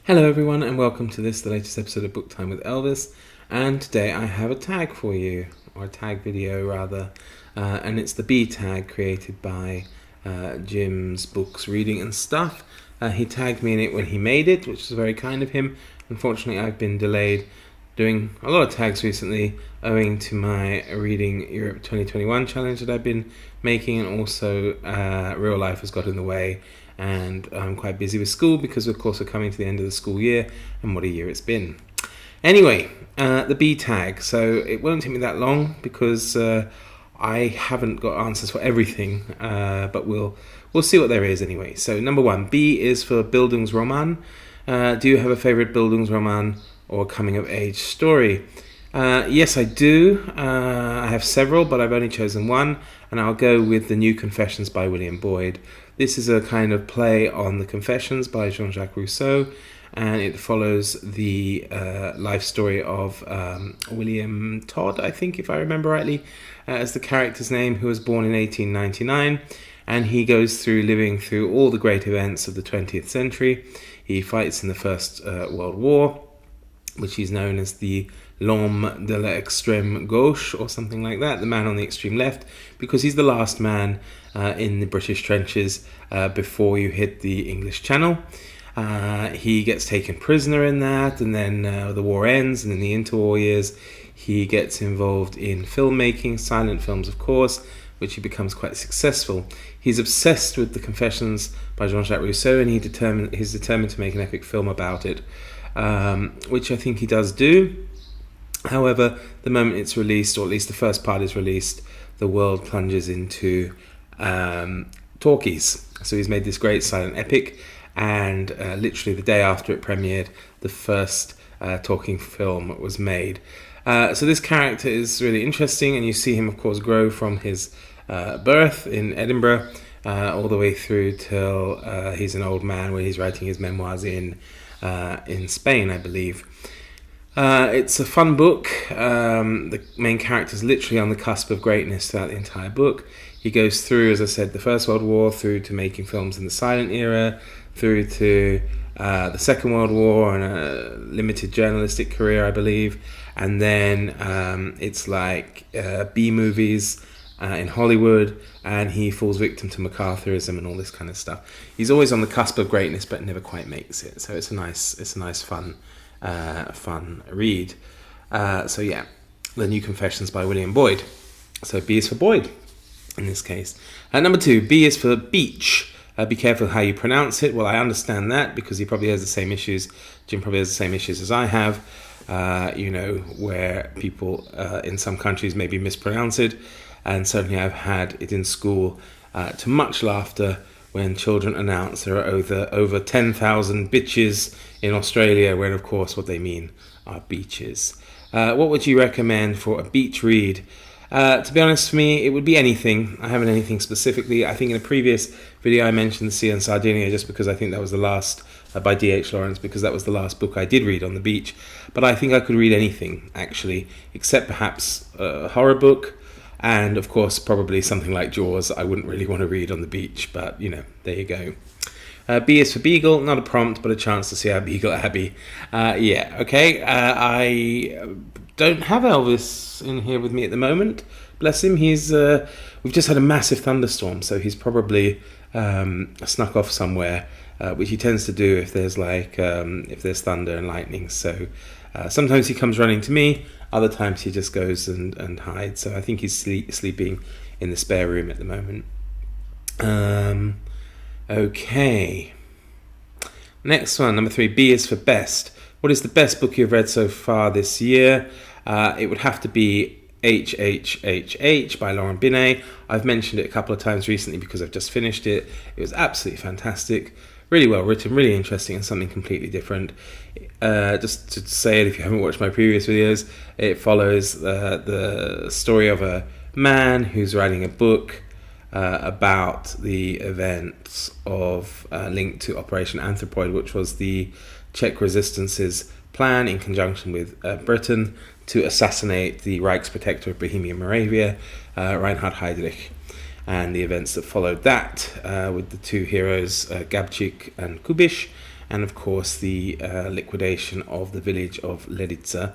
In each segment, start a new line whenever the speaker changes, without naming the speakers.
Hello everyone and welcome to the latest episode of Book Time with Elvis. And today I have a tag for you, or a tag video rather, and it's the B tag created by Jim's Books, Reading and Stuff. He tagged me in it when he made it, which was very kind of him. Unfortunately, I've been delayed doing a lot of tags recently owing to my Reading Europe 2021 challenge that I've been making, and also real life has got in the way. And I'm quite busy with school because, of course, we're coming to the end of the school year, and what a year it's been. Anyway, the B tag. So it won't take me that long because I haven't got answers for everything, but we'll see what there is anyway. So number one, B is for Bildungsroman. Do you have a favorite Bildungsroman or coming-of-age story? Yes, I do. I have several, but I've only chosen one, and I'll go with The New Confessions by William Boyd. This is a kind of play on the Confessions by Jean-Jacques Rousseau, and it follows the life story of William Todd, I think, if I remember rightly, as the character's name, who was born in 1899, and he goes through living through all the great events of the 20th century. He fights in the First World War, which is known as the L'homme de l'extrême gauche, or something like that, the man on the extreme left, because he's the last man in the British trenches before you hit the English Channel. He gets taken prisoner in that, and then the war ends, and in the interwar years he gets involved in filmmaking, silent films of course, which he becomes quite successful. He's obsessed with the Confessions by Jean-Jacques Rousseau, and he's determined to make an epic film about it, which I think he does do. However, the moment it's released, or at least the first part is released, the world plunges into talkies. So he's made this great silent epic, and literally the day after it premiered, the first talking film was made. So this character is really interesting, and you see him, of course, grow from his birth in Edinburgh all the way through till he's an old man, where he's writing his memoirs in Spain, I believe. It's a fun book. The main character is literally on the cusp of greatness throughout the entire book. He goes through, as I said, the First World War, through to making films in the silent era, through to the Second World War and a limited journalistic career, I believe. And then it's like B-movies in Hollywood, and he falls victim to MacArthurism and all this kind of stuff. He's always on the cusp of greatness, but never quite makes it. So it's a nice, fun read. So yeah, The New Confessions by William Boyd. So B is for Boyd in this case. Number two, B is for beach. Be careful how you pronounce it. Well, I understand that because he probably has the same issues. Jim probably has the same issues as I have. Where people in some countries maybe mispronounce it, and certainly I've had it in school to much laughter when children announce there are over 10,000 bitches in Australia, when of course what they mean are beaches. What would you recommend for a beach read? To be honest, for me, it would be anything. I haven't anything specifically. I think in a previous video I mentioned The Sea and Sardinia just because I think that was the last, by D.H. Lawrence, because that was the last book I did read on the beach. But I think I could read anything, actually, except perhaps a horror book, and of course probably something like Jaws I wouldn't really want to read on the beach, but there you go. B is for Beagle, not a prompt, but a chance to see our Beagle Abbey. I don't have Elvis in here with me at the moment. Bless him. We've just had a massive thunderstorm, so he's probably snuck off somewhere, which he tends to do if there's if there's thunder and lightning. So sometimes he comes running to me, other times he just goes and hides. So I think he's sleeping in the spare room at the moment. Okay. Next one, number three, B is for best. What is the best book you've read so far this year? It would have to be HHHH by Lauren Binet. I've mentioned it a couple of times recently because I've just finished it. It was absolutely fantastic. Really well written, really interesting, and something completely different. Just to say it, if you haven't watched my previous videos, it follows the story of a man who's writing a book about the events of linked to Operation Anthropoid, which was the Czech resistance's plan in conjunction with Britain to assassinate the Reichsprotector of Bohemia Moravia, Reinhard Heydrich, and the events that followed that with the two heroes, Gabčík and Kubiš, and of course the liquidation of the village of Ledice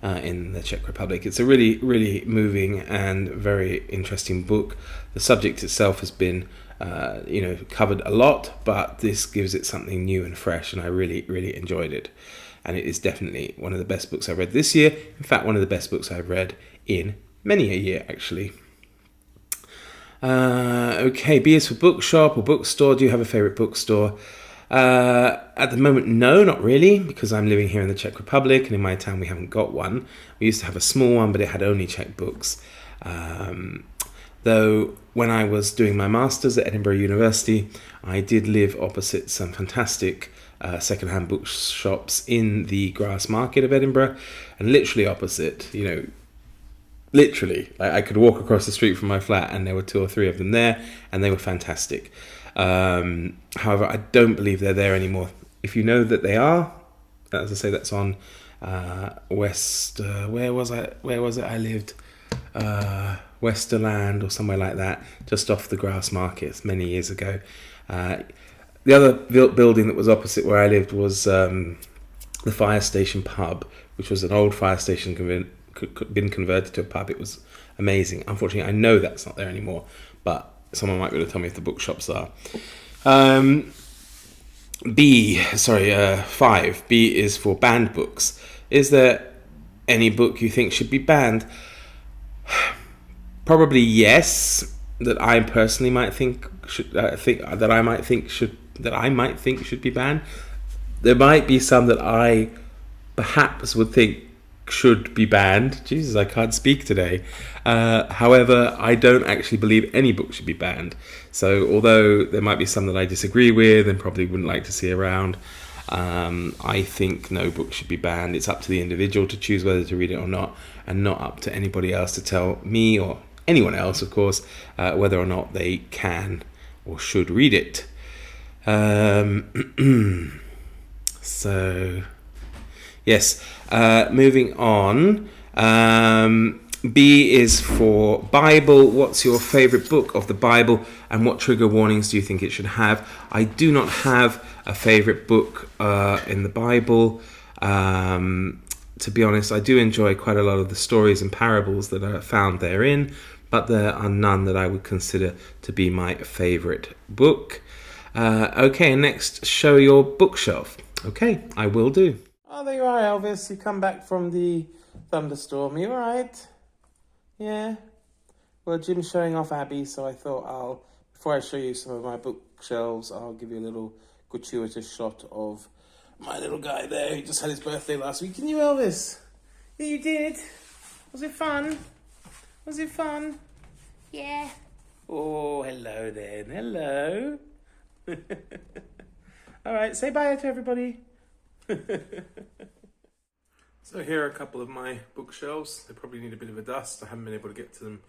in the Czech Republic. It's a really, really moving and very interesting book. The subject itself has been covered a lot, but this gives it something new and fresh, and I really, really enjoyed it. And it is definitely one of the best books I've read this year. In fact, one of the best books I've read in many a year, actually. Okay, B is for Bookshop or Bookstore. Do you have a favourite bookstore? At the moment, no, not really, because I'm living here in the Czech Republic, and in my town we haven't got one. We used to have a small one, but it had only Czech books. Though when I was doing my masters at Edinburgh University, I did live opposite some fantastic second-hand bookshops in the Grass Market of Edinburgh, and literally opposite, literally, I could walk across the street from my flat and there were 2 or 3 of them there, and they were fantastic. However, I don't believe they're there anymore. If you know that they are, as I say, that's on West. Where was it? I lived Westerland or somewhere like that, just off the Grass Market many years ago. The other building that was opposite where I lived was the fire station pub, which was an old fire station been converted to a pub. It was amazing. Unfortunately, I know that's not there anymore, but someone might be able to tell me if the bookshops are. 5. B is for banned books. Is there any book you think should be banned? Probably yes. That I personally might think should be banned. There might be some that I perhaps would think should be banned. Jesus, I can't speak today. However, I don't actually believe any book should be banned. So although there might be some that I disagree with and probably wouldn't like to see around, I think no book should be banned. It's up to the individual to choose whether to read it or not, and not up to anybody else to tell me or anyone else, of course, whether or not they can or should read it. So, yes, moving on. B is for Bible. What's your favourite book of the Bible, and what trigger warnings do you think it should have? I do not have a favourite book in the Bible. To be honest, I do enjoy quite a lot of the stories and parables that are found therein, but there are none that I would consider to be my favourite book. Okay, next, show your bookshelf. Okay, I will do. Oh, there you are, Elvis. You come back from the thunderstorm. Are you alright? Yeah? Well, Jim's showing off Abby, so I thought before I show you some of my bookshelves, I'll give you a little gratuitous shot of my little guy there who just had his birthday last week. Didn't you, Elvis? Yeah, you did. Was it fun? Was it fun?
Yeah.
Oh, hello then. Hello. Alright, say bye to everybody. So here are a couple of my bookshelves. They probably need a bit of a dust. I haven't been able to get to them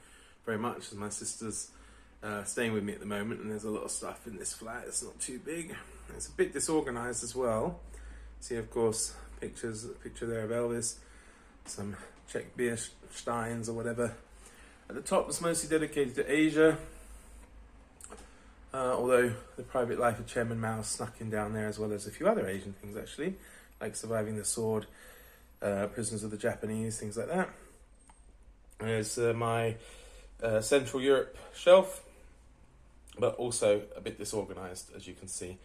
very much as my sister's staying with me at the moment, and there's a lot of stuff in this flat. It's not too big. It's a bit disorganized as well. See, of course, a picture there of Elvis, some Czech beer steins or whatever. At the top, it's mostly dedicated to Asia, although The Private Life of Chairman Mao snuck in down there, as well as a few other Asian things, actually, like Surviving the Sword, Prisoners of the Japanese, things like that. There's my Central Europe shelf, but also a bit disorganized, as you can see.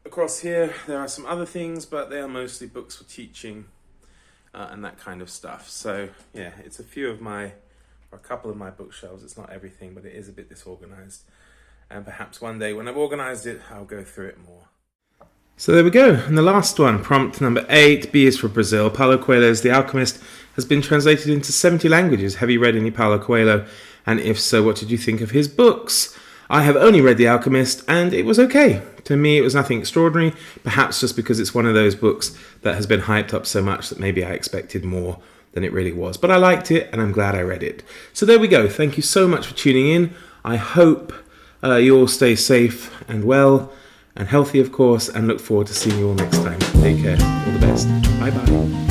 Across here, there are some other things, but they are mostly books for teaching and that kind of stuff. So, yeah, it's a couple of my bookshelves. It's not everything, but it is a bit disorganized. And perhaps one day when I've organized it, I'll go through it more. So there we go. And the last one, prompt number 8, B is for Brazil. Paolo Coelho's The Alchemist has been translated into 70 languages. Have you read any Paolo Coelho? And if so, what did you think of his books? I have only read The Alchemist, and it was okay. To me, it was nothing extraordinary, perhaps just because it's one of those books that has been hyped up so much that maybe I expected more than it really was. But I liked it, and I'm glad I read it. So there we go. Thank you so much for tuning in. I hope you all stay safe and well, and healthy, of course, and look forward to seeing you all next time. Take care. All the best. Bye-bye.